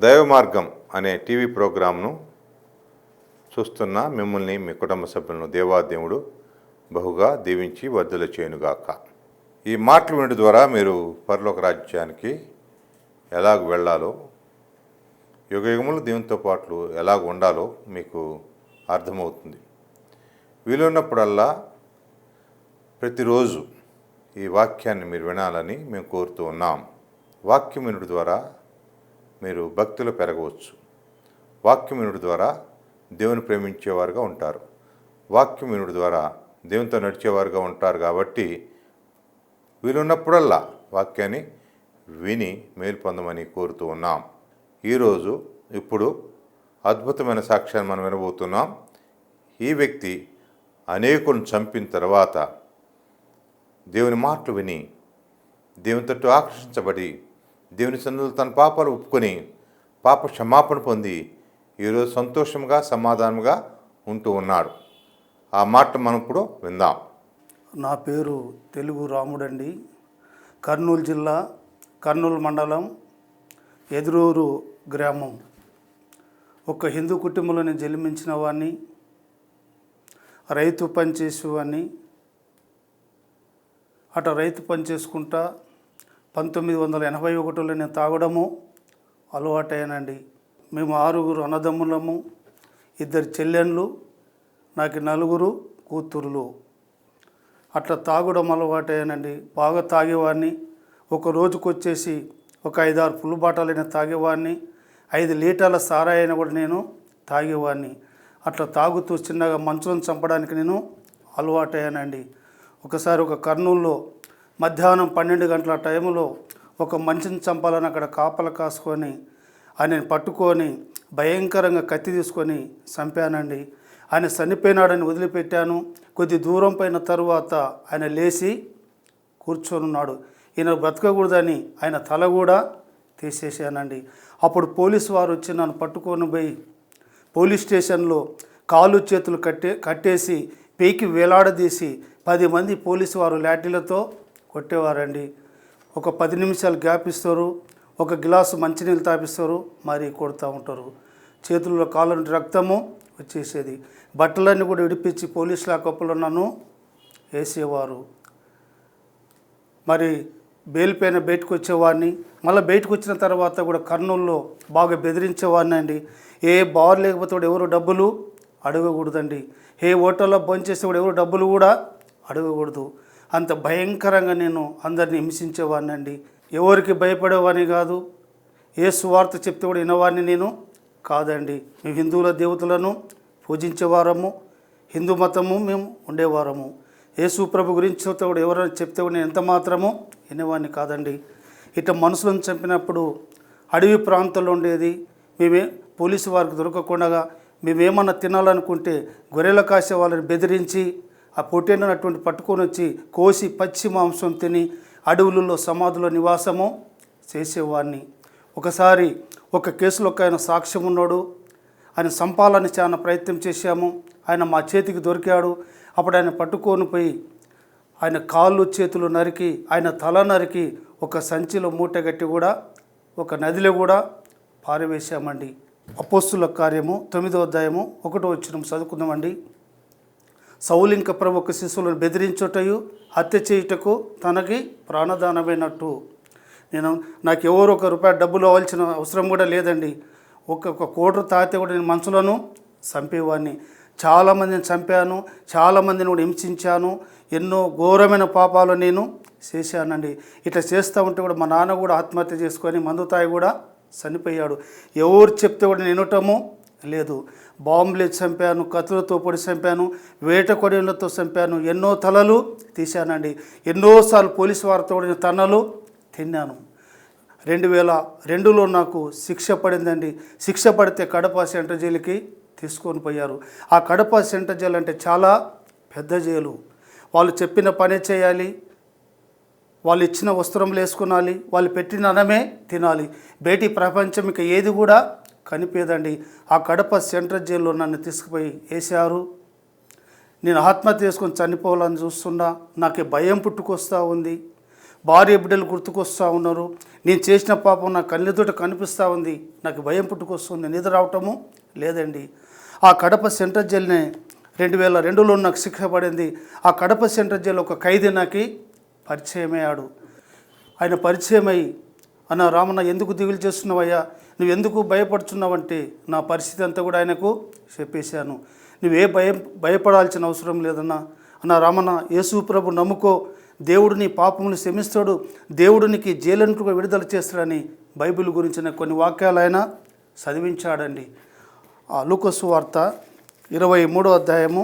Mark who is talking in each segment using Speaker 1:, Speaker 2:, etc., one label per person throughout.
Speaker 1: దైవ మార్గం అనే టీవీ ప్రోగ్రాంను చూస్తున్న మిమ్మల్ని మీ కుటుంబ సభ్యులను దేవాదేవుడు బహుగా దీవించి వర్ధుల చేయునుగాక. ఈ మాటలు వినడం ద్వారా మీరు పరలోక రాజ్యానికి ఎలాగ వెళ్ళాలో, యుగయుగములు దేవునితో పాటు ఎలాగ ఉండాలో మీకు అర్థమవుతుంది. వీలున్నప్పుడల్లా ప్రతిరోజు ఈ వాక్యాన్ని మీరు వినాలని మేము కోరుతూ ఉన్నాం. వాక్యం వినుడి ద్వారా మీరు భక్తిలో పెరగవచ్చు. వాక్యం వినుడి ద్వారా దేవుని ప్రేమించేవారుగా ఉంటారు. వాక్యం వినుడి ద్వారా దేవునితో నడిచేవారుగా ఉంటారు. కాబట్టి వీలున్నప్పుడల్లా వాక్యాన్ని విని మేలు పొందమని కోరుతూ ఉన్నాం. ఇప్పుడు అద్భుతమైన సాక్ష్యాన్ని మనం వినబోతున్నాం. ఈ వ్యక్తి అనేకులను చంపిన తర్వాత దేవుని మాటలు విని దేవుని తట్టు ఆకర్షించబడి దేవుని సన్నిధిలో తన పాపాలు ఒప్పుకొని పాప క్షమాపణ పొంది ఈరోజు సంతోషంగా సమాధానంగా ఉంటూ ఉన్నాడు. ఆ మాట మనం ఇప్పుడు విందాం.
Speaker 2: నా పేరు తెలుగు రాముడండి. కర్నూలు జిల్లా, కర్నూలు మండలం, ఎదురూరు గ్రామం. ఒక హిందూ కుటుంబంలో నేను జన్మించిన వాడిని, రైతు పని చేసేవాడిని. రైతు పని చేసుకుంటా 1981లో నేను తాగడము అలవాటయ్యానండి. మేము 6 అన్నదమ్ములము, 2 చెల్లెళ్ళు, నాకు 4 కూతురులు. తాగడం అలవాటయ్యానండి. బాగా తాగేవాడిని. ఒక రోజుకు వచ్చేసి ఒక 5-6 ఫుల్ బాటలైనా తాగేవాడిని. 5 లీటర్ల సారాయినా కూడా నేను తాగేవాడిని. తాగుతూ చిన్నగా మనుషులను చంపడానికి నేను అలవాటయ్యానండి. ఒకసారి ఒక కర్నూలులో మధ్యాహ్నం 12 గంటల టైంలో ఒక మనిషిని చంపాలని అక్కడ కాపలా కాసుకొని ఆయనని పట్టుకొని భయంకరంగా కత్తి తీసుకొని చంపానండి. ఆయన చనిపోయినాడని వదిలిపెట్టాను. కొద్ది దూరం పోయిన తరువాత ఆయన లేచి కూర్చొని ఉన్నాడు. ఈయన బ్రతకకూడదని ఆయన తల కూడా తీసేసానండి. అప్పుడు పోలీసు వారు వచ్చి నన్ను పట్టుకొని పోయి పోలీస్ స్టేషన్లో కాళ్ళు చేతులు కట్టేసి పైకి వేలాడదీసి 10 మంది పోలీసు వారు లాఠీలతో కొట్టేవారండి. ఒక 10 నిమిషాలు గ్యాప్ ఇస్తారు, ఒక గ్లాసు మంచినీళ్ళు తాపిస్తారు, మరి కొడుతూ ఉంటారు. చేతుల్లో కాళ్ళ నుండి రక్తము వచ్చేసేది. బట్టలన్నీ కూడా విడిపించి పోలీస్ లాకప్లో నన్ను వేసేవారు. మరి బెయిల్ పైన బయటకు వచ్చేవాడిని. మళ్ళీ బయటకు వచ్చిన తర్వాత కూడా కర్నూలులో బాగా బెదిరించేవాడిని అండి. ఏ బార్ లేకపోతే కూడా ఎవరు డబ్బులు అడగకూడదండి. ఏ హోటల్లో భోంచేస్తే కూడా ఎవరు డబ్బులు కూడా అడగకూడదు. అంత భయంకరంగా నేను అందరిని హింసించేవాడిని అండి. ఎవరికి భయపడేవాడిని కాదు. ఏ సువార్త చెప్తే కూడా వినేవాడిని నేను కాదండి. మేము హిందువుల దేవతలను పూజించేవారము, హిందూ మతము మేము ఉండేవారము. యేసు ప్రభు గురించి కూడా ఎవరైనా చెప్తే కూడా నేను ఎంత మాత్రము వినేవాడిని కాదండి. మనుషులను చంపినప్పుడు అడవి ప్రాంతంలో ఉండేది. మేమే పోలీసు వారికి దొరకకుండా మేమేమన్నా తినాలనుకుంటే గొర్రెల కాసే వాళ్ళని బెదిరించి ఆ పొట్టేనటువంటి పట్టుకొని వచ్చి కోసి పచ్చి మాంసం తిని అడవులలో సమాధుల నివాసము చేసేవాడిని. ఒకసారి ఒక కేసులో ఆయన సాక్ష్యం ఉన్నాడు. ఆయన సంపాలని చాలా ప్రయత్నం చేశాము. ఆయన మా చేతికి దొరికాడు. అప్పుడు ఆయన పట్టుకొని పోయి ఆయన కాళ్ళు చేతులు నరికి, ఆయన తల నరికి ఒక సంచిలో మూటగట్టి కూడా ఒక నదిలో కూడా పారవేశామండి. అపోస్తుల కార్యము 9వ అధ్యాయము 1వ వచనం చదువుకుందామండి. సౌలు ఇంక ప్రభు ఒక శిశువులను బెదిరించుటయు హత్య చేయుటకు తనకి ప్రాణదానమైనట్టు. నాకు ఎవరు ₹1 డబ్బులు అవ్వాల్సిన అవసరం కూడా లేదండి. ఒక కోటరు తాగితే కూడా నేను మనుషులను చంపేవాడిని. చాలామందిని చంపాను, చాలామందిని కూడా హింసించాను. ఎన్నో ఘోరమైన పాపాలు నేను చేశానండి. చేస్తూ ఉంటే కూడా మా నాన్న కూడా ఆత్మహత్య చేసుకొని మందు తాగి కూడా చనిపోయాడు. ఎవరు చెప్తే కూడా నేను వినటము లేదు. బాంబులు చంపాను, కత్తులతో పొడి చంపాను, వేట కొడవలతో చంపాను, ఎన్నో తలలు తీశానండి. ఎన్నోసార్లు పోలీసు వారితో కూడా తన్నలు తిన్నాను. 2002లో నాకు శిక్ష పడిందండి. శిక్ష పడితే కడప సెంట్రల్ జైలుకి తీసుకొని పోయారు. ఆ కడప సెంట్రల్ జైలు అంటే చాలా పెద్ద జైలు. వాళ్ళు చెప్పిన పనే చేయాలి, వాళ్ళు ఇచ్చిన వస్త్రములు వేసుకునాలి, వాళ్ళు పెట్టిన అన్నమే తినాలి. బయటి ప్రపంచం ఇక ఏది కూడా కనిపేదండి. ఆ కడప సెంట్రల్ జైల్లో నన్ను తీసుకుపోయి వేశారు. నేను ఆత్మహత్య చేసుకొని చనిపోవాలని చూస్తున్నా. నాకు భయం పుట్టుకొస్తూ ఉంది. భార్య బిడ్డలు గుర్తుకొస్తూ ఉన్నారు. నేను చేసిన పాపం నా కళ్ళెదుట కనిపిస్తూ ఉంది, నాకు భయం పుట్టుకొస్తుంది, నిద్ర రావటము లేదండి. ఆ కడప సెంట్రల్ జైలునే 2002లో నాకు శిక్ష పడింది. ఆ కడప సెంట్రల్ జైలు ఒక ఖైదీ నాకు పరిచయమయ్యాడు. ఆయన పరిచయమై, అన్న రామన్న ఎందుకు దిగులు చేస్తున్నావయ్యా, నువ్వు ఎందుకు భయపడుతున్నావంటే నా పరిస్థితి అంతా కూడా ఆయనకు చెప్పేశాను. నువ్వే భయపడాల్సిన అవసరం లేదన్నా. అన్న రామన్న, యేసు ప్రభు నమ్ముకో, దేవుడు నీ పాపములు క్షమిస్తాడు, దేవుడు నీకు జైలుకు విడుదల చేస్తాడని బైబిల్ గురించిన కొన్ని వాక్యాలు ఆయన చదివించాడండి. ఆ లూకా సువార్త 23వ అధ్యాయము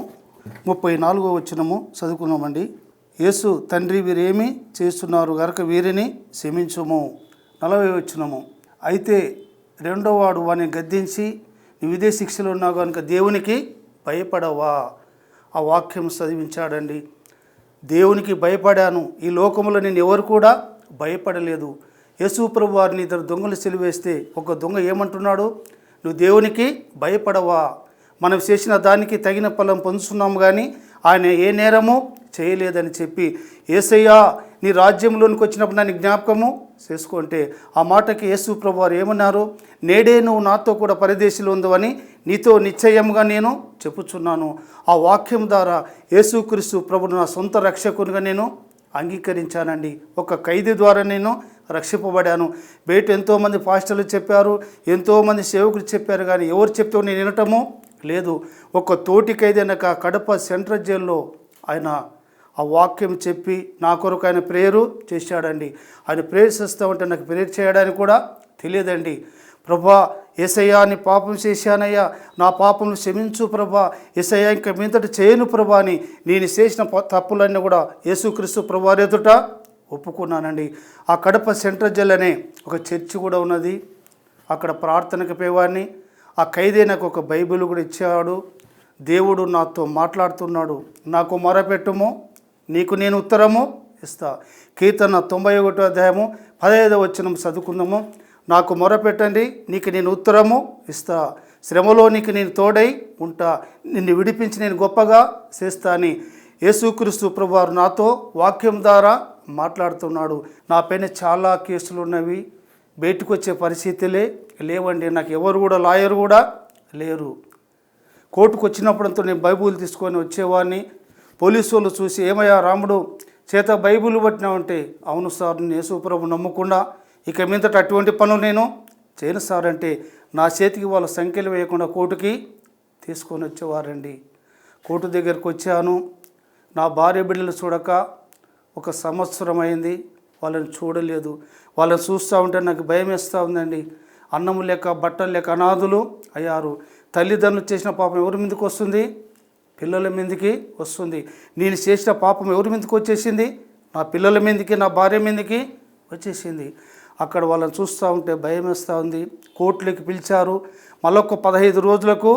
Speaker 2: 34వ వచనము చదువుకున్నామండి. యేసు, తండ్రి వీరేమి చేస్తున్నారు గనక వీరిని క్షమించుము. 40వ వచనము, అయితే రెండోవాడు వాని గద్దించి, నువ్వు ఇదే శిక్షలో ఉన్నావు కనుక దేవునికి భయపడవా. ఆ వాక్యం చదివించాడండి. దేవునికి భయపడాను, ఈ లోకంలో నేను ఎవరు కూడా భయపడలేదు. యేసు ప్రభు వారిని 2 దొంగలు సిలువేస్తే ఒక దొంగ ఏమంటున్నాడు, నువ్వు దేవునికి భయపడవా. మనం చేసిన దానికి తగిన ఫలం పొందుతున్నాము, కానీ ఆయన ఏ నేరము చేయలేదని చెప్పి, యేసయ్యా నీ రాజ్యంలోనికి వచ్చినప్పుడు నన్ను జ్ఞాపకము చేసుకుంటే, ఆ మాటకి యేసు ప్రభు వారు ఏమన్నారు, నేడే నువ్వు నాతో కూడా పరదేశంలో ఉందని నీతో నిశ్చయముగా నేను చెప్పుచున్నాను. ఆ వాక్యం ద్వారా యేసుక్రీస్తు ప్రభును నా సొంత రక్షకునిగా నేను అంగీకరించానండి. ఒక ఖైదీ ద్వారా నేను రక్షింపబడాను. బయట ఎంతోమంది పాస్టర్లు చెప్పారు, ఎంతోమంది సేవకులు చెప్పారు, కానీ ఎవరు చెప్తే నేను వినటము లేదు. ఒక తోటి ఖైదీ అనక కడప సెంట్రల్ జైల్లో ఆయన ఆ వాక్యం చెప్పి నా కొరకు ఆయన ప్రేయరు చేశాడండి. ఆయన ప్రేయర్ చేస్తామంటే నాకు ప్రేయర్ చేయడానికి కూడా తెలియదండి. ప్రభా యేసయ్యా నీ పాపం చేశానయ్యా, నా పాపం క్షమించు ప్రభా, యేసయ్యా ఇంకా మీదట చేయను ప్రభా అని నేను చేసిన తప్పులన్నీ కూడా యేసుక్రీస్తు ప్రభు ఎదుట ఒప్పుకున్నానండి. ఆ కడప సెంట్రల్ జైలు అనే ఒక చర్చి కూడా ఉన్నది. అక్కడ ప్రార్థనకు పోయేవాడిని. ఆ ఖైదీ నాకు ఒక బైబిల్ కూడా ఇచ్చాడు. దేవుడు నాతో మాట్లాడుతున్నాడు, నాకు మొరపెట్టుము, నీకు నేను ఉత్తరము ఇస్తా. కీర్తన 91వ అధ్యాయము 15వ వచనం చదువుకుందాము. నాకు మొరపెట్టండి, నీకు నేను ఉత్తరము ఇస్తా, శ్రమలో నీకు నేను తోడై ఉంటా, నిన్ను విడిపించి నేను గొప్పగా చేస్తా అని యేసుక్రీస్తు ప్రభువారు నాతో వాక్యం ద్వారా మాట్లాడుతున్నాడు. నా పైన చాలా కేసులు ఉన్నవి, బయటకు వచ్చే పరిస్థితులే లేవండి. నాకు ఎవరు కూడా లాయర్ కూడా లేరు. కోర్టుకు వచ్చినప్పుడంతా నేను బైబుల్ తీసుకొని వచ్చేవాడిని. పోలీసు వాళ్ళు చూసి, ఏమయ్యా రాముడు చేత బైబుల్ పట్టినావంటే, అవును సార్, నేను యేసు ప్రభు నమ్మకుండా ఇక మీదట అటువంటి పనులు నేను చేయను సార్ అంటే, నా చేతికి వాళ్ళ సంఖ్యలు వేయకుండా కోర్టుకి తీసుకొని వచ్చేవారండి. కోర్టు దగ్గరికి వచ్చాను. నా భార్య బిడ్డలు చూడక 1 సంవత్సరం అయింది, వాళ్ళని చూడలేదు. వాళ్ళని చూస్తూ ఉంటే నాకు భయం వేస్తూ ఉందండి. అన్నము లేక బట్టలు లేక అనాథులు అయ్యారు. తల్లిదండ్రులు చేసిన పాపం ఎవరి మీదకి వస్తుంది? పిల్లల మీదకి వస్తుంది. నేను చేసిన పాపం ఎవరి మీదకి వచ్చేసింది? నా పిల్లల మీదకి, నా భార్య మీదకి వచ్చేసింది. అక్కడ వాళ్ళని చూస్తూ ఉంటే భయం వేస్తూ ఉంది. కోర్టులోకి పిలిచారు. మళ్ళొక 15 రోజులకు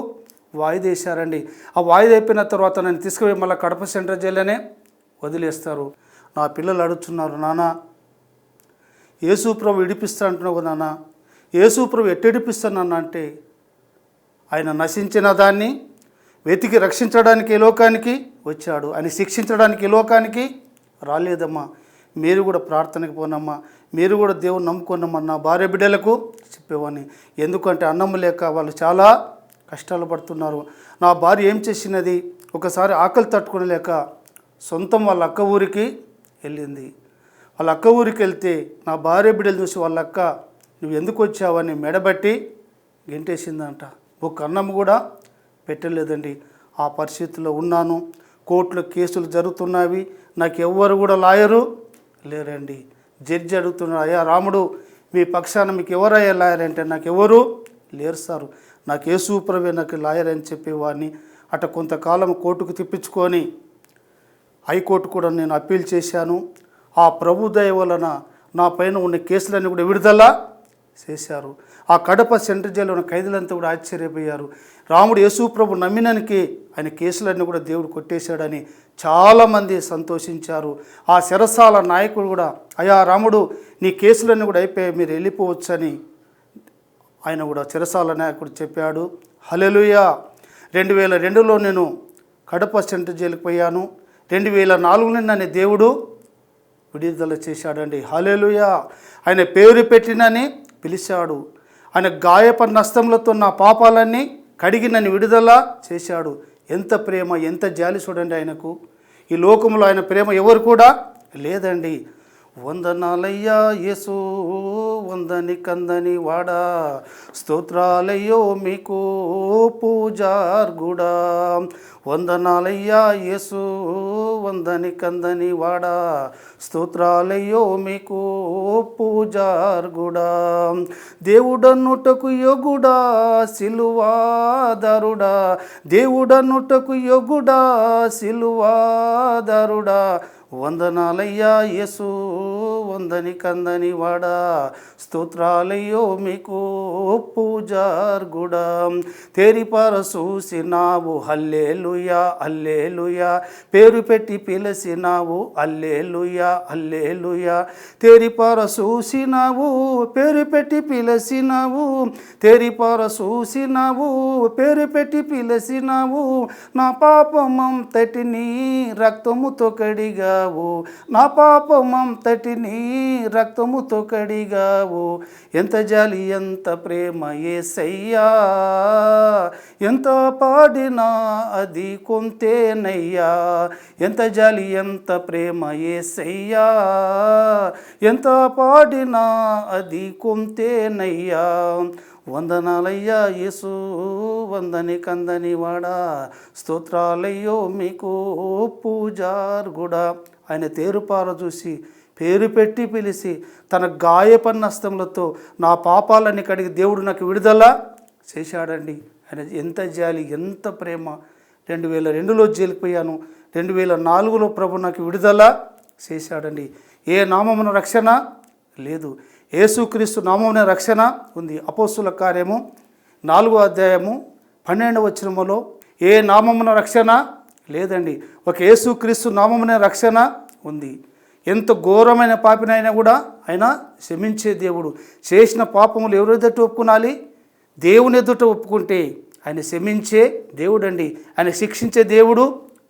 Speaker 2: వాయిదా వేశారండి. ఆ వాయిదా అయిపోయిన తర్వాత నన్ను తీసుకుపోయి మళ్ళీ కడప సెంట్రల్ జైల్లోనే వదిలేస్తారు. నా పిల్లలు అడుగుతున్నారు, నాన్న యేసు ప్రభు విడిపిస్తా అంటున్నావు కదా నాన్న, యేసు ప్రభు ఎట్టు విడిపిస్తానన్నా అంటే, ఆయన నశించిన దాన్ని వెతికి రక్షించడానికి ఈ లోకానికి వచ్చాడు, ఆయన శిక్షించడానికి ఈ లోకానికి రాలేదమ్మా. మీరు కూడా ప్రార్థనకి పోనమ్మా, మీరు కూడా దేవుని నమ్ముకున్నామా నా భార్య బిడ్డలకు చెప్పేవాడిని. ఎందుకంటే అన్నం లేక వాళ్ళు చాలా కష్టాలు పడుతున్నారు. నా భార్య ఏం చేసినది, ఒకసారి ఆకలి తట్టుకోలేక సొంతం వాళ్ళ అక్క ఊరికి వెళ్ళింది. వాళ్ళ అక్క ఊరికి వెళ్తే నా భార్య బిడ్డలు చూసి వాళ్ళ అక్క, నువ్వు ఎందుకు వచ్చావని మెడబట్టి గెంటేసిందంట. ఒక అన్నం కూడా పెట్టలేదండి. ఆ పరిస్థితిలో ఉన్నాను. కోర్టులో కేసులు జరుగుతున్నవి, నాకు ఎవ్వరు కూడా లాయరు లేరండి. జడ్జి అడుగుతున్నారు, అయ్యా రాముడు మీ పక్షాన మీకు ఎవరయ్యా లాయర్ అంటే, నాకు ఎవరు లేరు సారు, నాకు యేసు ప్రభువే నాకు లాయర్ అని చెప్పేవాడిని. అట కొంతకాలం కోర్టుకు తిప్పించుకొని హైకోర్టు కూడా నేను అప్పీల్ చేశాను. ఆ ప్రభు దయ వలన నా పైన ఉన్న కేసులన్నీ కూడా విడుదల చేశారు. ఆ కడప సెంట్రల్ జైల్లో ఉన్న ఖైదీలంతా కూడా ఆశ్చర్యపోయారు. రాముడు యేసు ప్రభు నమ్మినానికి ఆయన కేసులన్నీ కూడా దేవుడు కొట్టేశాడని చాలామంది సంతోషించారు. ఆ చెరసాల నాయకుడు కూడా, అయ్యా రాముడు నీ కేసులన్నీ కూడా అయిపోయాయి, మీరు వెళ్ళిపోవచ్చని ఆయన కూడా చెరసాల నాయకుడు చెప్పాడు. హల్లెలూయా. 2002లో నేను కడప సెంట్రల్ జైలుకి పోయాను. 2004లో నన్ను దేవుడు విడుదల చేశాడండి. హల్లెలూయా. ఆయన పేరు పెట్టినని పిలిచాడు. ఆయన గాయపడిన హస్తములతో నా పాపాలన్నీ కడిగి నన్ను విడుదల చేశాడు. ఎంత ప్రేమ, ఎంత జాలి చూడండి ఆయనకు. ఈ లోకంలో ఆయన ప్రేమ ఎవరు కూడా లేదండి. వందనాలయ్యా యేసు వందని కందని వాడా, స్తోత్రాలయ్యో మీకు పూజార్గుడా. వందనాలయ్యా యేసు వందని కందని వాడా, స్తోత్రాలయ్యో మీకు పూజార్గుడా. దేవుడన్నుటకు యోగుడా సిలువాదారుడా, దేవుడన్నుటకు యోగుడా సిలువాదారుడా. వందనాలయ్యా యేసు వందని కందని వాడా, స్తోత్రాలయ్యో మీకు పూజార్గుడా. తేరిపార చూసినావు హల్లెలూయా హల్లెలూయా, పేరు పెట్టి పిలిచినావు హల్లెలూయా హల్లెలూయా. తేరిపార చూసినావు పేరు పెట్టి పిలిచినావు, తేరిపార చూసినావు పేరు పెట్టి పిలిచినావు. నా పాపమంతటిని రక్తముతో కడిగా, నా పాపమంతటిని రక్తముతో కడిగావు. ఎంత జాలి ఎంత ప్రేమ యేసయ్యా, ఎంత పాడినా అది కొంతేనయ్యా. ఎంత జాలి ఎంత ప్రేమ యేసయ్యా, ఎంత పాడినా అది కొంతేనయ్యా. వందనాలయ్యా యేసు వందని కందని వాడా, స్తోత్రాలయ్యో మీకు పూజార్గుడా. ఆయన తేరుపార చూసి పేరు పెట్టి పిలిచి తన గాయపడిన హస్తములతో నా పాపాలని కడిగి దేవుడు నాకు విడుదల చేశాడండి. ఆయన ఎంత జాలి ఎంత ప్రేమ. 2002లో జైలుకుపోయాను, 2004లో ప్రభు నాకు విడుదల చేశాడండి. ఏ నామమున రక్షణ లేదు, యేసుక్రీస్తు నామమున రక్షణ ఉంది. అపోస్తుల కార్యము 4వ అధ్యాయము 12వ వచనములో ఏ నామమున రక్షణ లేదండి, ఒక యేసుక్రీస్తు నామమున రక్షణ ఉంది. ఎంత ఘోరమైన పాపినైనా కూడా ఆయన క్షమించే దేవుడు. చేసిన పాపములు ఎవరి ఎదుట ఒప్పుకోనాలి? దేవుని ఎదుట ఒప్పుకుంటే ఆయన క్షమించే దేవుడు అండి. ఆయన శిక్షించే దేవుడు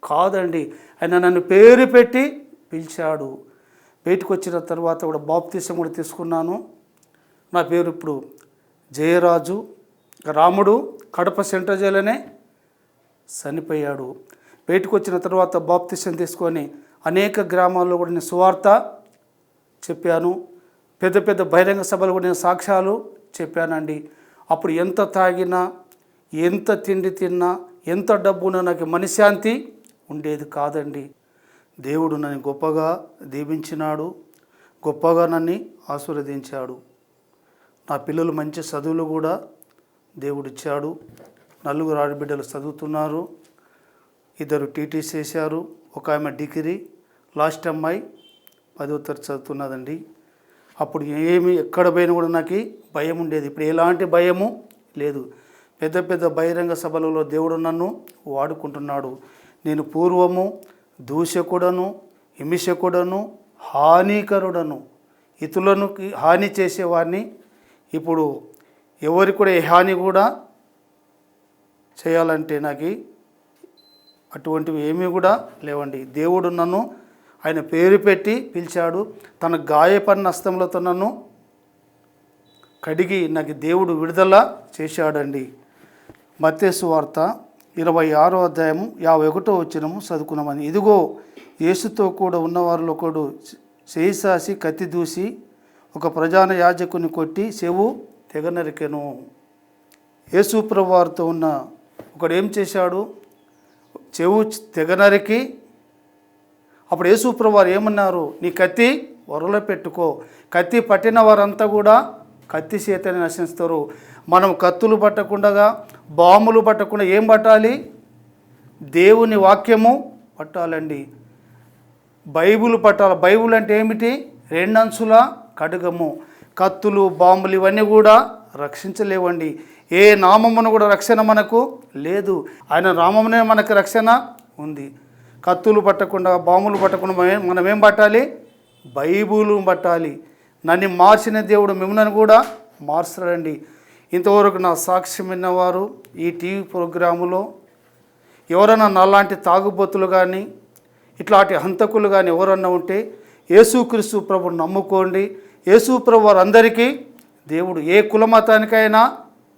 Speaker 2: కాదండి. ఆయన నన్ను పేరు పెట్టి పిలిచాడు. బయటకు వచ్చిన తర్వాత కూడా బాప్తిసం కూడా తీసుకున్నాను. నా పేరు ఇప్పుడు జయరాజు. రాముడు కడప సెంట్రల్ జైలునే చనిపోయాడు. బయటకు వచ్చిన తర్వాత బాప్తిసం తీసుకొని అనేక గ్రామాల్లో కూడా నేను సువార్త చెప్పాను. పెద్ద పెద్ద బహిరంగ సభలు కూడా నేను సాక్ష్యాలు చెప్పానండి. అప్పుడు ఎంత తాగినా, ఎంత తిండి తిన్నా, ఎంత డబ్బున్నా నాకు మనశ్శాంతి ఉండేది కాదండి. దేవుడు నన్ను గొప్పగా దీవించినాడు, గొప్పగా నన్ను ఆశీర్వదించాడు. నా పిల్లలు మంచి చదువులు కూడా దేవుడిచ్చాడు. 4 ఆడబిడ్డలు చదువుతున్నారు, 2 టీటీసీ చేశారు, ఒక ఆమె డిగ్రీ, లాస్ట్ అమ్మాయి 10వ తరగతి చదువుతున్నదండి. అప్పుడు ఏమి ఎక్కడ పోయినా కూడా నాకు భయం ఉండేది. ఇప్పుడు ఎలాంటి భయము లేదు. పెద్ద పెద్ద బహిరంగ సభలలో దేవుడు నన్ను వాడుకుంటున్నాడు. నేను పూర్వము దూషకుడను, హింసకుడను, హానికరుడను, ఇతరులను హాని చేసేవాడిని. ఇప్పుడు ఎవరికి కూడా ఏ హాని కూడా చేయాలంటే నాకు అటువంటివి ఏమీ కూడా లేవండి. దేవుడు నన్ను ఆయన పేరు పెట్టి పిలిచాడు. తన గాయపడిన హస్తములతో నన్ను కడిగి నాకు దేవుడు విడుదల చేశాడండి. మత్తయి సువార్త 26వ అధ్యాయము 51వ వచనము చదువుకున్నామని. ఇదిగో యేసుతో కూడా ఉన్నవారిలో ఒకడు చేయిసాసి కత్తి దూసి ఒక ప్రధాన యాజకుని కొట్టి చెవు తెగ నరికెను. యేసు ప్రభువారితో ఉన్న ఒకడు ఏం చేశాడు? చెవు తెగ నరికి. అప్పుడు యేసు ప్రభువారు ఏమన్నారు? నీ కత్తి వరలో పెట్టుకో. కత్తి పట్టిన వారంతా కూడా కత్తి చేతని నశిస్తారు. మనం కత్తులు పట్టకుండా, బాంబులు పట్టకుండా ఏం పట్టాలి? దేవుని వాక్యము పట్టాలండి. బైబుల్ పట్టాలి. బైబుల్ అంటే ఏమిటి? 2 అంచుల ఖడ్గము. కత్తులు, బాంబులు ఇవన్నీ కూడా రక్షించలేవండి. ఏ నామమును కూడా రక్షణ మనకు లేదు. ఆయన నామమునే మనకు రక్షణ ఉంది. కత్తులు పట్టకుండా, బాంబులు పట్టకుండా మనం ఏం పట్టాలి? బైబుల్ పట్టాలి. నన్ను మార్చిన దేవుడు మిమ్మల్ని కూడా మార్చడండి. ఇంతవరకు నా సాక్ష్యం విన్నవారు ఈ టీవీ ప్రోగ్రాములో ఎవరైనా నాలాంటి తాగుబోతులు కానీ, ఇట్లాంటి హంతకులు కానీ ఎవరన్నా ఉంటే యేసుక్రీస్తు ప్రభుని నమ్ముకోండి. యేసు ప్రభు వారందరికీ దేవుడు, ఏ కులమతానికైనా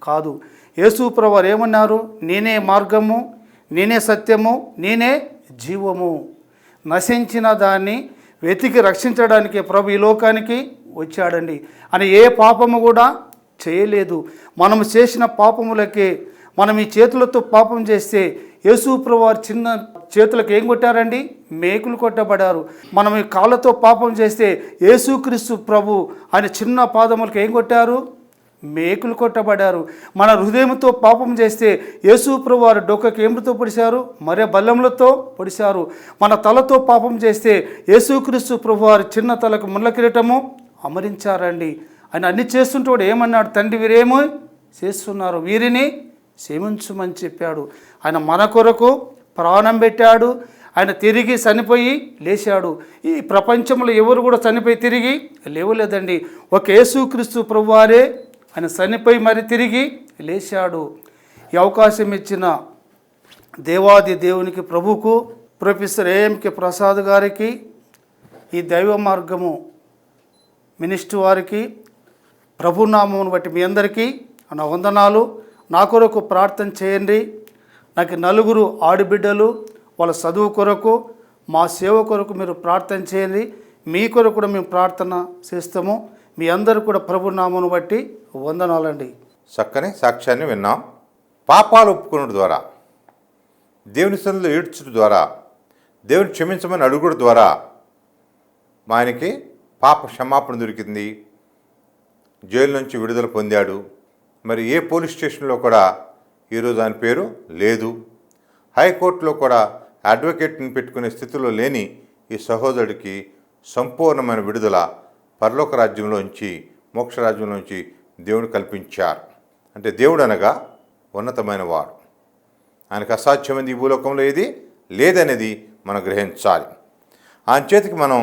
Speaker 2: కాదు. యేసు ప్రభు వారు ఏమన్నారు? నేనే మార్గము, నేనే సత్యము, నేనే జీవము. నశించిన దాన్ని వెతికి రక్షించడానికి ప్రభు ఈ లోకానికి వచ్చాడండి. అని ఏ పాపము కూడా చేయలేదు. మనం చేసిన పాపములకే, మనం ఈ చేతులతో పాపం చేస్తే యేసు ప్రభు వారు చిన్న చేతులకు ఏం కొట్టారండి? మేకులు కొట్టబడారు. మనం ఈ కాళ్ళతో పాపం చేస్తే యేసుక్రీస్తు ప్రభు ఆయన చిన్న పాదములకు ఏం కొట్టారు? మేకులు కొట్టబడారు. మన హృదయంతో పాపం చేస్తే యేసు ప్రభు వారు డొక్కకి ఏమితో పొడిచారు? మరే బల్లెములతో పొడిచారు. మన తలతో పాపం చేస్తే యేసుక్రీస్తు ప్రభు వారు చిన్న తలకు ముళ్ళ కిరీటము అమరించారండి. ఆయన అన్ని చేస్తుంటే కూడా ఏమన్నాడు? తండ్రి వీరేమో చేస్తున్నారు, వీరిని క్షమించుమని చెప్పాడు. ఆయన మన కొరకు ప్రాణం పెట్టాడు. ఆయన తిరిగి చనిపోయి లేచాడు. ఈ ప్రపంచంలో ఎవరు కూడా చనిపోయి తిరిగి లేవలేదండి. ఒక యేసుక్రీస్తు ప్రభువారే ఆయన చనిపోయి మరి తిరిగి లేచాడు. ఈ అవకాశం ఇచ్చిన దేవాది దేవునికి, ప్రభుకు, ప్రొఫెసర్ ఏఎంకే ప్రసాద్ గారికి, ఈ దైవ మార్గము మినిస్టర్ వారికి, ప్రభునామమును బట్టి మీ అందరికీ నా వందనాలు. నా కొరకు ప్రార్థన చేయండి. నాకు 4 ఆడబిడ్డలు, వాళ్ళ చదువు కొరకు, మా సేవ కొరకు మీరు ప్రార్థన చేయండి. మీ కొరకు కూడా మేము ప్రార్థన చేస్తాము. మీ అందరూ కూడా ప్రభునామమును బట్టి వందనాలండి.
Speaker 1: చక్కని సాక్ష్యాన్ని విన్నాం. పాపాలు ఒప్పుకోవడం ద్వారా, దేవుని సన్నిధిలో ఏడ్చడం ద్వారా, దేవుని క్షమించమని అడుగుడు ద్వారా ఆయనకి పాప క్షమాపణ దొరికింది. జైలు నుంచి విడుదల పొందాడు. మరి ఏ పోలీస్ స్టేషన్లో కూడా ఈరోజు ఆయన పేరు లేదు. హైకోర్టులో కూడా అడ్వకేట్ని పెట్టుకునే స్థితిలో లేని ఈ సహోదరుడికి సంపూర్ణమైన విడుదల పరలోక రాజ్యంలోంచి, మోక్ష రాజ్యంలోంచి దేవుడు కల్పించారు. అంటే దేవుడు అనగా ఉన్నతమైన వాడు. ఆయనకు అసాధ్యమైనది ఈ భూలోకంలో ఏది లేదనేది మనం గ్రహించాలి. ఆయన చేతికి మనం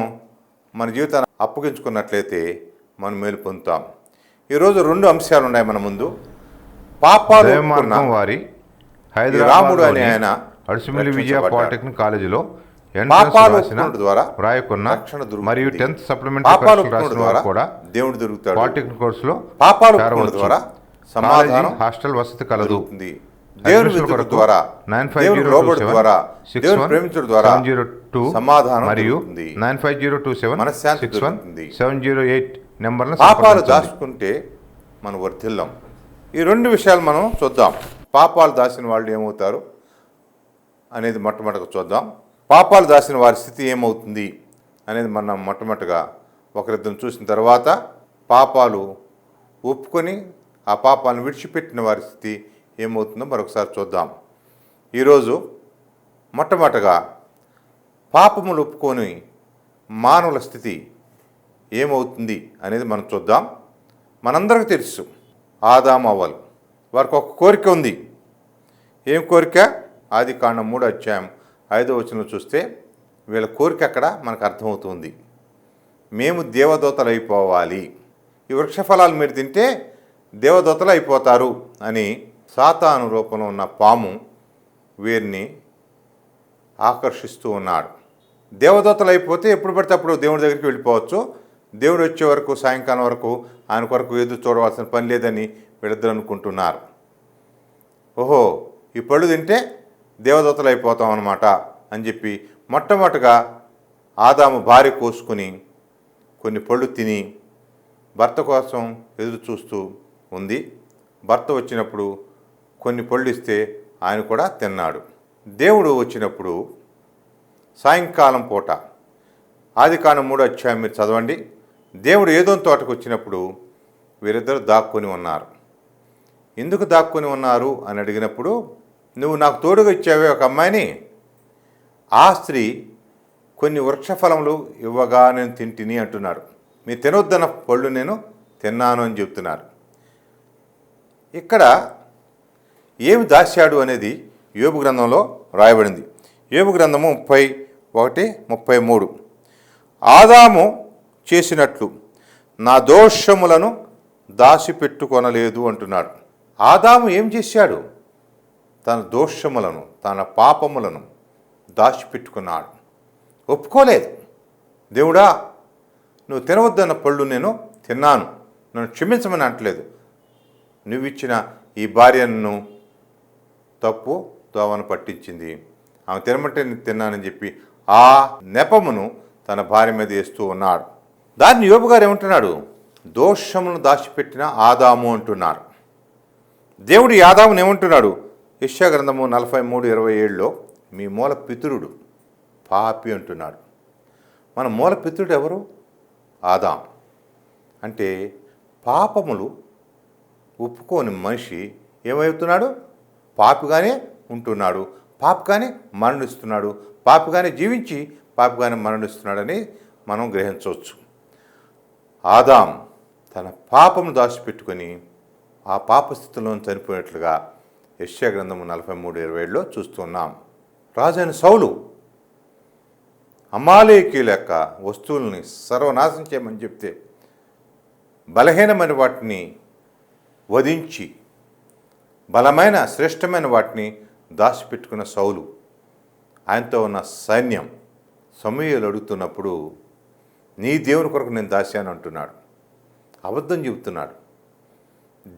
Speaker 1: మన జీవితాన్ని అప్పగించుకున్నట్లయితే మనం మేలు పొందుతాం. ఈరోజు 2 అంశాలు ఉన్నాయి మన ముందు. పాపాలు
Speaker 3: వారి
Speaker 1: రాముడు అనే ఆయన
Speaker 3: అడుసుమిల్లి విజయ పాలిటెక్నిక్ కాలేజీలో
Speaker 1: పాపాలు ద్వారా
Speaker 3: రాయకున్న మరియు 10th
Speaker 1: సప్లిమెంటరీ ద్వారా కూడా దేవుడు దొరుకుతాడు.
Speaker 3: పాలిటెక్నిక్ కోర్సులో
Speaker 1: పాపాలు ద్వారా సమాధానం,
Speaker 3: హాస్టల్ వసతి కలదు.
Speaker 1: దేవుని విధుల ద్వారా, దేవుని లోబడి ద్వారా, దేవుని ప్రేమించడం ద్వారా సమాధానం
Speaker 3: మరియు
Speaker 1: దొరుకుతుంది.
Speaker 3: 950227
Speaker 1: మనశ్శాంతి దొరుకుతుంది.
Speaker 3: 708 నెంబర్లను
Speaker 1: పాపాలు దాచుకుంటే మనం వర్ధిల్లం. ఈ 2 విషయాలు మనం చూద్దాం. పాపాలు దాచిన వాళ్ళు ఏమవుతారు అనేది మొట్టమొదటిగా చూద్దాం. పాపాలు దాచిన వారి స్థితి ఏమవుతుంది అనేది మనం మొట్టమొదటిగా ఒకరిద్దరు చూసిన తర్వాత, పాపాలు ఒప్పుకొని ఆ పాపాలను విడిచిపెట్టిన వారి స్థితి ఏమవుతుందో మరొకసారి చూద్దాం. ఈరోజు మొట్టమొదటిగా పాపములు ఒప్పుకొని మానవుల స్థితి ఏమవుతుంది అనేది మనం చూద్దాం. మనందరికీ తెలుసు, ఆదాము అవ్వలు వారికి ఒక కోరిక ఉంది. ఏం కోరిక? ఆదికాండం 3వ అధ్యాయం 5వ వచనంలో చూస్తే వీళ్ళ కోరిక అక్కడ మనకు అర్థమవుతుంది. మేము దేవదూతలు అయిపోవాలి, ఈ వృక్షఫలాలు మీరు తింటే దేవదూతలు అయిపోతారు అని సాతాను రూపంలో ఉన్న పాము వీరిని ఆకర్షిస్తూ ఉన్నాడు. దేవదూతలు అయిపోతే ఎప్పుడు పడితే అప్పుడు దేవుడి దగ్గరికి వెళ్ళిపోవచ్చు. దేవుడు వచ్చే వరకు, సాయంకాలం వరకు ఆయన కొరకు ఎదురు చూడవలసిన పని లేదని వీళ్ళిద్దరు అనుకుంటున్నారు. ఓహో, ఈ పళ్ళు తింటే దేవదూతలు అయిపోతాం అన్నమాట అని చెప్పి మొట్టమొదటిగా ఆదాము భార్య కోసుకుని కొన్ని పళ్ళు తిని భర్త కోసం ఎదురు చూస్తూ ఉంది. భర్త వచ్చినప్పుడు కొన్ని పళ్ళు ఇస్తే ఆయన కూడా తిన్నాడు. దేవుడు వచ్చినప్పుడు సాయంకాలం పూట, ఆదికాండం 3వ అధ్యాయం మీరు చదవండి. దేవుడు ఏదోని తోటకు వచ్చినప్పుడు వీరిద్దరు దాక్కుని ఉన్నారు. ఎందుకు దాక్కుని ఉన్నారు అని అడిగినప్పుడు, నువ్వు నాకు తోడుగా ఇచ్చావే ఒక అమ్మాయిని, ఆ స్త్రీ కొన్ని వృక్షఫలములు ఇవ్వగా నేను తింటిని అంటున్నాడు. మీరు తినొద్దన్న పళ్ళు నేను తిన్నాను అని చెప్తున్నారు. ఇక్కడ ఏమి దాచాడు అనేది యోబు గ్రంథంలో రాయబడింది. యోబు గ్రంథము 31:33. ఆదాము చేసినట్లు నా దోషములను దాచిపెట్టుకొనలేదు అంటున్నాడు. ఆదాము ఏం చేశాడు? తన దోషములను, తన పాపములను దాచిపెట్టుకున్నాడు, ఒప్పుకోలేదు. దేవుడా నువ్వు తినవద్దన్న పళ్ళు నేను తిన్నాను, నన్ను క్షమించమని అంటలేదు. నువ్విచ్చిన ఈ భార్యను తప్పు దోవన పట్టించింది, ఆమె తినమంటే నేను తిన్నానని చెప్పి ఆ నెపమును తన భార్య మీద వేస్తూ ఉన్నాడు. దాన్ని యోబు గారు ఏమంటున్నాడు? దోషములను దాచిపెట్టిన ఆదాము అంటున్నారు. దేవుడు ఈ ఆదామును ఏమంటున్నాడు? యెషయా గ్రంథము 43:27లో మీ మూల పితరుడు పాపి అంటున్నాడు. మన మూల పితరుడు ఎవరు? ఆదాం. అంటే పాపములు ఒప్పుకోని మనిషి ఏమవుతున్నాడు? పాపిగానే ఉంటున్నాడు, పాపిగానే మరణిస్తున్నాడు, పాపిగానే జీవించి పాపిగానే మరణిస్తున్నాడని మనం గ్రహించవచ్చు. ఆదాం తన పాపమును దాచిపెట్టుకొని ఆ పాపస్థితిలో చనిపోయినట్లుగా యెషయా గ్రంథము 43:27లో చూస్తున్నాం. రాజైన సౌలు అమాలేకీయుల యొక్క వస్తువుల్ని సర్వనాశనం చేయమని చెప్తే బలహీనమైన వాటిని వధించి బలమైన శ్రేష్టమైన వాటిని దాచిపెట్టుకున్న సౌలు, ఆయనతో ఉన్న సైన్యం సమూయేలు అడుగుతున్నప్పుడు నీ దేవుని కొరకు నేను దాచాను అంటున్నాడు. అబద్ధం చెబుతున్నాడు.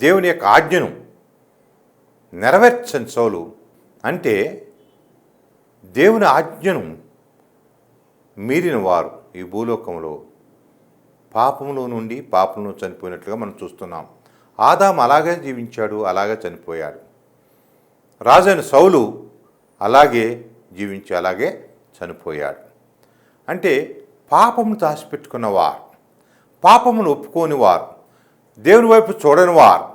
Speaker 1: దేవుని యొక్క ఆజ్ఞను నెరవేర్చని సౌలు, అంటే దేవుని ఆజ్ఞను మీరిన వారు ఈ భూలోకంలో పాపంలో నుండి పాపంలో చనిపోయినట్లుగా మనం చూస్తున్నాం. ఆదాము అలాగే జీవించాడు, అలాగే చనిపోయాడు. రాజైన సౌలు అలాగే జీవించి అలాగే చనిపోయాడు. అంటే పాపమును దాచిపెట్టుకున్న వారు, పాపమును ఒప్పుకోని వారు, దేవుని వైపు చూడని వారు,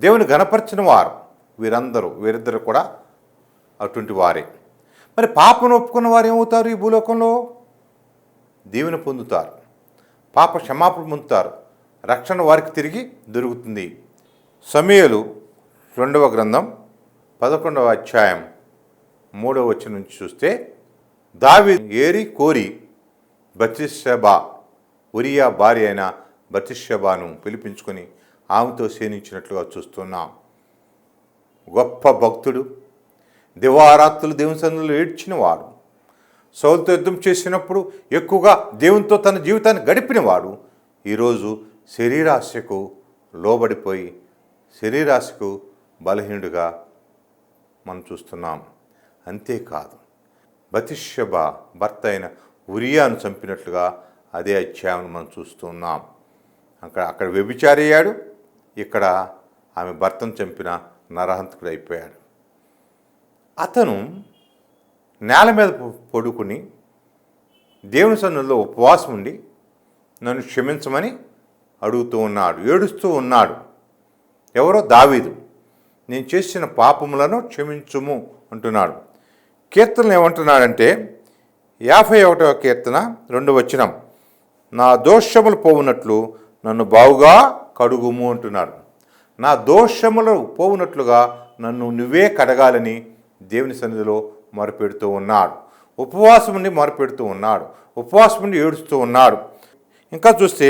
Speaker 1: దేవుని గణపరచిన వారు, వీరిద్దరు కూడా అటువంటి వారే. మరి పాపను ఒప్పుకున్న వారు ఏమవుతారు? ఈ భూలోకంలో దీవెన పొందుతారు, పాప క్షమాపణ పొందుతారు, రక్షణ వారికి తిరిగి దొరుకుతుంది. సమూయేలు 2వ గ్రంథం 11వ అధ్యాయం 3వ వచనం నుంచి చూస్తే దావీదు ఏరి కోరి బత్షెబా, ఉరియా భార్య అయిన బత్షెబాను పిలిపించుకొని ఆమెతో సేనించినట్లుగా చూస్తున్నాం. గొప్ప భక్తుడు, దివారాత్రులు దేవుని సన్నిధిలో ఏడ్చినవాడు, సౌలుతో యుద్ధం చేసినప్పుడు ఎక్కువగా దేవునితో తన జీవితాన్ని గడిపినవాడు, ఈరోజు శరీరాశకు లోబడిపోయి శరీరాశకు బలహీనుడిగా మనం చూస్తున్నాం. అంతేకాదు బత్షెబా భర్త అయిన ఉరియాను చంపినట్లుగా అదే అధ్యాయం మనం చూస్తున్నాం. అక్కడ వ్యభిచారి అయ్యాడు, ఇక్కడ ఆమె భర్తను చంపిన నరహంతకుడు అయిపోయాడు. అతను నేల మీద పడుకుని దేవుని సన్నిధిలో ఉపవాసం ఉండి నన్ను క్షమించమని అడుగుతూ ఉన్నాడు, ఏడుస్తూ ఉన్నాడు. ఎవరో? దావీదు. నేను చేసిన పాపములను క్షమించుము అంటున్నాడు. కీర్తనలు ఏమంటున్నాడంటే 51వ కీర్తన 2వ వచనం, నా దోషములు పోవునట్లు నన్ను బావుగా కడుగుము అంటున్నాడు. నా దోషములు పోవునట్లుగా నన్ను నువ్వే కడగాలని దేవుని సన్నిధిలో మొరపెడుతూ ఉన్నాడు. ఉపవాసం ఉండి మొరపెడుతూ ఉన్నాడు, ఉపవాసం ఉండి ఏడుస్తూ ఉన్నాడు. ఇంకా చూస్తే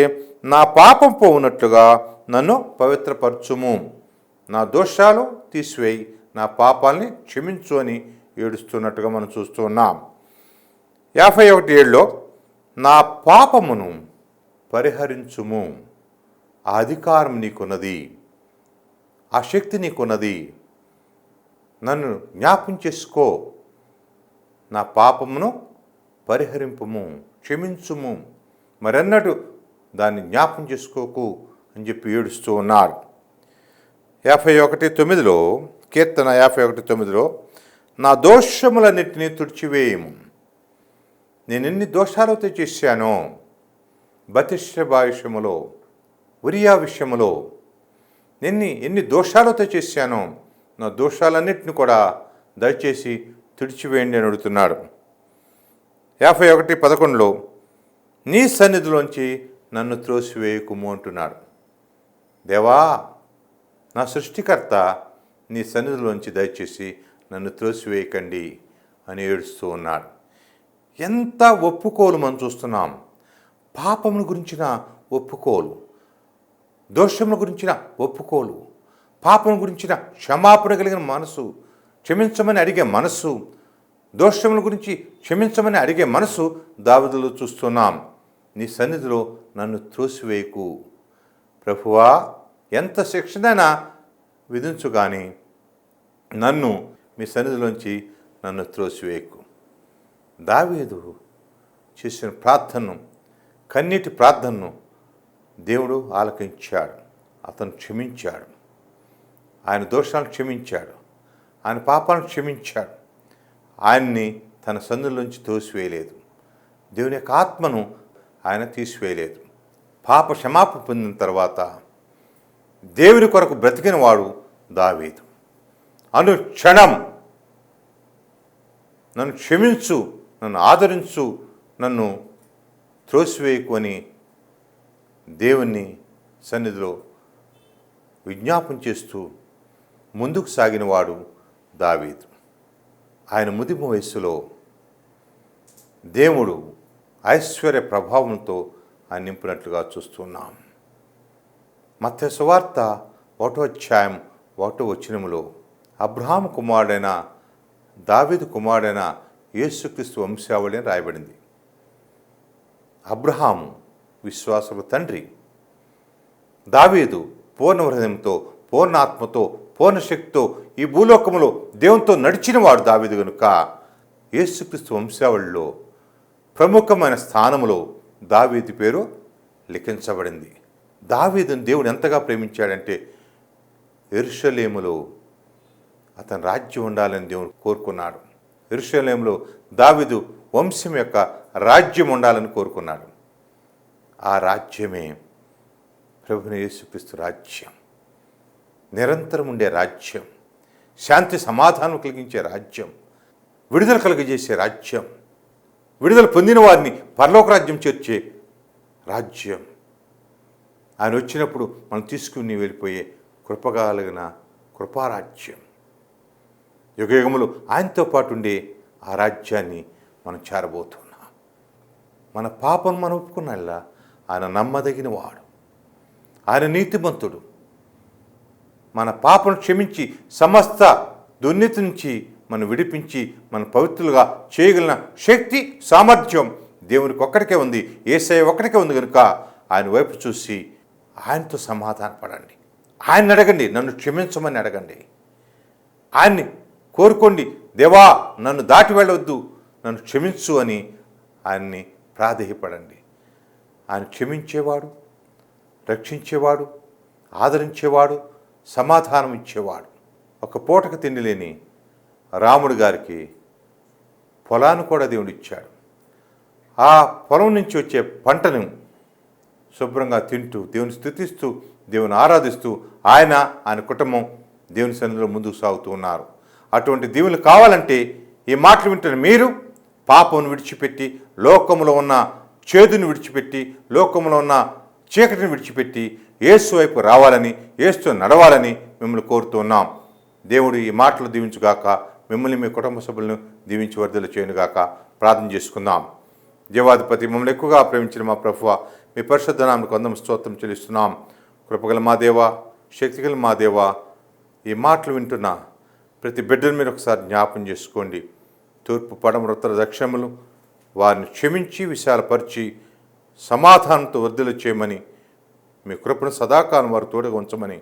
Speaker 1: నా పాపం పోవునట్లుగా నన్ను పవిత్రపరచుము, నా దోషాలు తీసివేయి, నా పాపాలని క్షమించు అని ఏడుస్తున్నట్టుగా మనం చూస్తూ ఉన్నాం. 51:7లో నా పాపమును పరిహరించుము, ఆ అధికారం నీకున్నది, ఆ శక్తి నీకున్నది, నన్ను జ్ఞాపం చేసుకో, నా పాపమును పరిహరింపుము, క్షమించుము, మరెన్నడూ దాన్ని జ్ఞాపం చేసుకోకు అని చెప్పి ఏడుస్తూ ఉన్నాడు. 51:9లో కీర్తన 51:9లో నా దోషములన్నిటినీ తుడిచివేయము, నేను ఎన్ని దోషాలతో చేశానో, బత్షెబా విషయములో, ఉరియా విషయములో ఎన్ని దోషాలతో చేశానో, నా దోషాలన్నిటిని కూడా దయచేసి తుడిచివేయండి అని అడుగుతున్నాడు. 51:11లో నీ సన్నిధిలోంచి నన్ను త్రోసివేయకుము అంటున్నాడు. దేవా, నా సృష్టికర్త, నీ సన్నిధిలోంచి దయచేసి నన్ను త్రోసివేయకండి అని ఏడుస్తూ ఉన్నాడు. ఎంత ఒప్పుకోలు మనం చూస్తున్నాం. పాపముల గురించిన ఒప్పుకోలు, దోషముల గురించిన ఒప్పుకోలు, పాపం గురించిన క్షమాపణ కలిగిన మనసు, క్షమించమని అడిగే మనసు, దోషముల గురించి క్షమించమని అడిగే మనసు దావీదులో చూస్తున్నాం. నీ సన్నిధిలో నన్ను త్రోసివేయకు. ప్రభువా, ఎంత శిక్షనైనా విధించు కానీ నన్ను మీ సన్నిధిలోంచి నన్ను త్రోసివేయకు. దావీదు చేసిన ప్రార్థనను, కన్నీటి ప్రార్థనను దేవుడు ఆలకించాడు. అతను క్షమించాడు. ఆయన దోషాలను క్షమించాడు. ఆయన పాపాలను క్షమించాడు. ఆయన్ని తన సన్నిధిలోంచి తోసివేయలేదు. దేవుని యొక్క ఆత్మను ఆయన తీసివేయలేదు. పాప క్షమాపణ పొందిన తర్వాత దేవుని కొరకు బ్రతికిన వాడు దావీదు. అనుక్షణం నన్ను క్షమించు, నన్ను ఆదరించు, నన్ను త్రోసివేయకు అని దేవుని సన్నిధిలో విజ్ఞాపన చేస్తూ ముందుకు సాగినవాడు దావీదు. ఆయన ముదిమ వయస్సులో దేవుడు ఐశ్వర్య ప్రభావంతో ఆయన నింపినట్లుగా చూస్తున్నాం. మత్తయి సువార్త 1వ అధ్యాయం 1వ వచనములో అబ్రహాము కుమారుడైన దావీదు కుమారుడైన యేసుక్రీస్తు వంశావళి అని రాయబడింది. అబ్రహాము విశ్వాసుల తండ్రి. దావీదు పూర్ణ హృదయంతో, పూర్ణ ఆత్మతో, పూర్ణ శక్తితో ఈ భూలోకములో దేవునితో నడిచిన వాడు దావీదు కనుక యేసుక్రీస్తు వంశావళిలో ప్రముఖమైన స్థానములో దావీదు పేరు లిఖించబడింది. దావీదును దేవుడు ఎంతగా ప్రేమించాడంటే యెరూషలేములో అతని రాజ్యం ఉండాలని దేవుడు కోరుకున్నాడు. యెరూషలేములో దావీదు వంశం యొక్క రాజ్యం ఉండాలని కోరుకున్నాడు. ఆ రాజ్యమే ప్రభువైన యేసుక్రీస్తు రాజ్యం. నిరంతరం ఉండే రాజ్యం, శాంతి సమాధానం కలిగించే రాజ్యం, విడుదల కలిగజేసే రాజ్యం, విడుదల పొందిన వారిని పరలోక రాజ్యం చేర్చే రాజ్యం. ఆయన వచ్చినప్పుడు మనం తీసుకుని వెళ్ళిపోయే కృపగలిగిన కృపారాజ్యం. యుగయుగములు ఆయనతో పాటు ఉండే ఆ రాజ్యాన్ని మనం చేరబోతున్నాం. మన పాపం మనం ఒప్పుకున్నల్లా ఆయన నమ్మదగిన వాడు, ఆయన నీతిమంతుడు. మన పాపను క్షమించి సమస్త దుర్నీతి నుంచి మనం విడిపించి మన పవిత్రులుగా చేయగలిగిన శక్తి, సామర్థ్యం దేవునికి ఒక్కడికే ఉంది, యేసయ్య ఒక్కడికే ఉంది కనుక ఆయన వైపు చూసి ఆయనతో సమాధానపడండి. ఆయన్ని అడగండి, నన్ను క్షమించమని అడగండి. ఆయన్ని కోరుకోండి, దేవా నన్ను దాటి వెళ్ళవద్దు, నన్ను క్షమించు అని ఆయన్ని ప్రాధేయపడండి. ఆయన క్షమించేవాడు, రక్షించేవాడు, ఆదరించేవాడు, సమాధానం ఇచ్చేవాడు. ఒక పూటకు తిండి లేని రాముడు గారికి పొలాన్ని కూడా దేవుడు ఇచ్చాడు. ఆ పొలం నుంచి వచ్చే పంటను శుభ్రంగా తింటూ, దేవుని స్తుతిస్తూ, దేవుని ఆరాధిస్తూ ఆయన కుటుంబం దేవుని సన్నిధిలో ముందుకు సాగుతూ ఉన్నారు. అటువంటి దీవులు కావాలంటే ఈ మాటలు వింటున్న మీరు పాపమును విడిచిపెట్టి, లోకములో ఉన్న చేదుని విడిచిపెట్టి, లోకములో ఉన్న చీకటిని విడిచిపెట్టి యేసు వైపు రావాలని, యేసుతో నడవాలని మిమ్మల్ని కోరుతూ ఉన్నాం. దేవుడు ఈ మాటలు దీవించుగాక, మిమ్మల్ని మీ కుటుంబ సభ్యులను దీవించి వర్ధలు చేయనుగాక. ప్రార్థన చేసుకుందాం. దేవాధిపతి, మమ్మల్ని ఎక్కువగా ప్రేమించిన మా ప్రభువా, మీ పరిశుద్ధ నామమునకు వందనాలు స్తోత్రం చెల్లిస్తున్నాం. కృపగల మా దేవా, శక్తిగల మా దేవా, ఈ మాటలు వింటున్న ప్రతి బిడ్డను మీరు ఒకసారి జ్ఞాపం చేసుకోండి. తూర్పు, పడమర, ఉత్తర, దక్షిణములు వారిని క్షమించి విశాలపరిచి సమాధానంతో వర్ధలు చేయమని, మీ కృపను సదాకాలం వారు తోడుగా ఉంచమని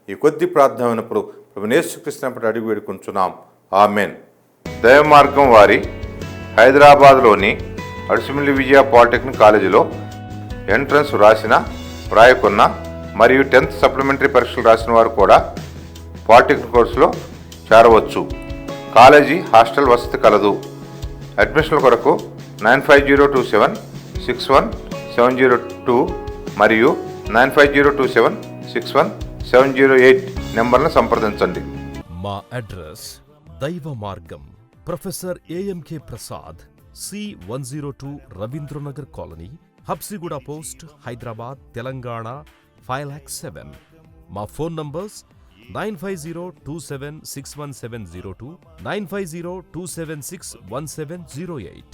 Speaker 1: ఈ కొద్ది ప్రార్థన అయినప్పుడు ప్రభువైన యేసుక్రీస్తునప్పుడు అడిగి వేడుకుంటున్నాం. ఆమెన్. దైవ మార్గం వారి హైదరాబాద్లోని అడిసిమిల్లి విజయ పాలిటెక్నిక్ కాలేజీలో ఎంట్రన్స్ వ్రాయకున్న మరియు 10th సప్లిమెంటరీ పరీక్షలు రాసిన వారు కూడా పాలిటెక్నిక్ కోర్సులో చేరవచ్చు. కాలేజీ హాస్టల్ వసతి కలదు. అడ్మిషన్ల కొరకు 9502761702 మరియు 9502761708 నెంబర్ను సంప్రదించండి.
Speaker 4: మా అడ్రస్ దైవ మార్గం, professor AMK Prasad, C102 Ravindranagar colony, Habsiguda post, Hyderabad, Telangana 5,07,000. మా ఫోన్ నంబర్స్ 9502761702, 9502761708.